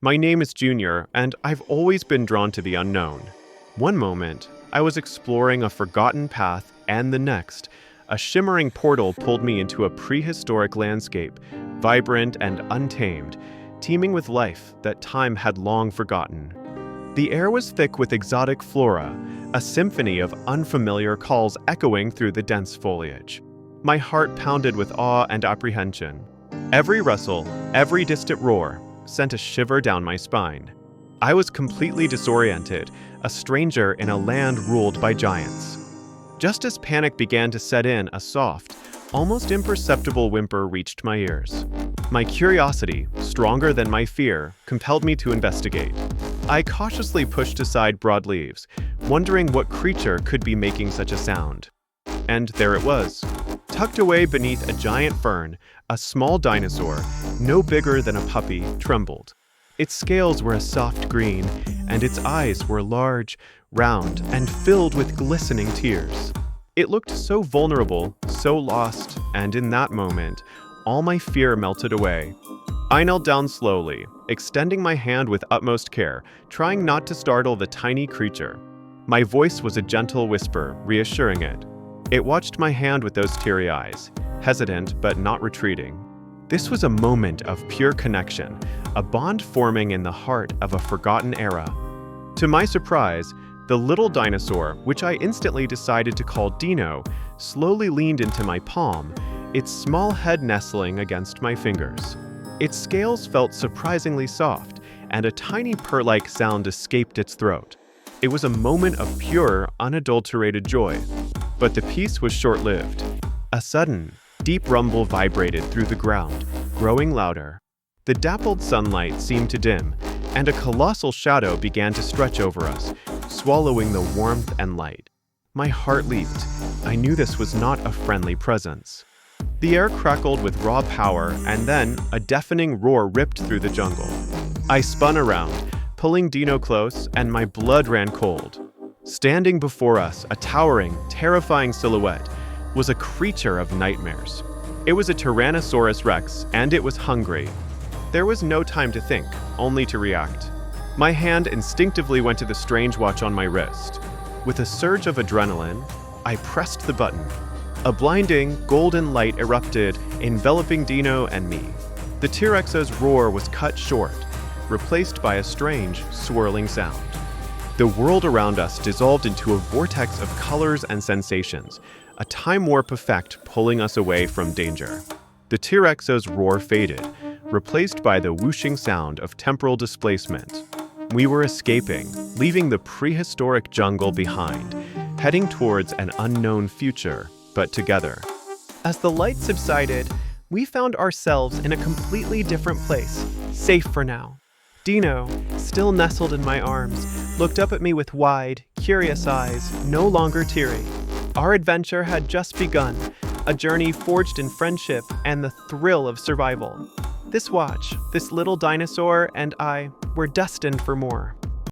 My name is Junior, and I've always been drawn to the unknown. One moment, I was exploring a forgotten path, and the next, a shimmering portal pulled me into a prehistoric landscape, vibrant and untamed, teeming with life that time had long forgotten. The air was thick with exotic flora, a symphony of unfamiliar calls echoing through the dense foliage. My heart pounded with awe and apprehension. Every rustle, every distant roar, sent a shiver down my spine. I was completely disoriented, a stranger in a land ruled by giants. Just as panic began to set in, a soft, almost imperceptible whimper reached my ears. My curiosity, stronger than my fear, compelled me to investigate. I cautiously pushed aside broad leaves, wondering what creature could be making such a sound. And there it was. Tucked away beneath a giant fern, a small dinosaur, no bigger than a puppy, trembled. Its scales were a soft green, and its eyes were large, round, and filled with glistening tears. It looked so vulnerable, so lost, and in that moment, all my fear melted away. I knelt down slowly, extending my hand with utmost care, trying not to startle the tiny creature. My voice was a gentle whisper, reassuring it. It watched my hand with those teary eyes, hesitant but not retreating. This was a moment of pure connection, a bond forming in the heart of a forgotten era. To my surprise, the little dinosaur, which I instantly decided to call Dino, slowly leaned into my palm, its small head nestling against my fingers. Its scales felt surprisingly soft, and a tiny purr-like sound escaped its throat. It was a moment of pure, unadulterated joy. But the peace was short-lived. A sudden, deep rumble vibrated through the ground, growing louder. The dappled sunlight seemed to dim, and a colossal shadow began to stretch over us, swallowing the warmth and light. My heart leaped. I knew this was not a friendly presence. The air crackled with raw power, and then a deafening roar ripped through the jungle. I spun around, pulling Dino close, and my blood ran cold. Standing before us, a towering, terrifying silhouette, was a creature of nightmares. It was a Tyrannosaurus Rex, and it was hungry. There was no time to think, only to react. My hand instinctively went to the strange watch on my wrist. With a surge of adrenaline, I pressed the button. A blinding, golden light erupted, enveloping Dino and me. The T-Rex's roar was cut short, replaced by a strange, swirling sound. The world around us dissolved into a vortex of colors and sensations, a time warp effect pulling us away from danger. The T-Rex's roar faded, replaced by the whooshing sound of temporal displacement. We were escaping, leaving the prehistoric jungle behind, heading towards an unknown future, but together. As the light subsided, we found ourselves in a completely different place, safe for now. Dino, still nestled in my arms, looked up at me with wide, curious eyes, no longer teary. Our adventure had just begun, a journey forged in friendship and the thrill of survival. This watch, this little dinosaur, and I were destined for more.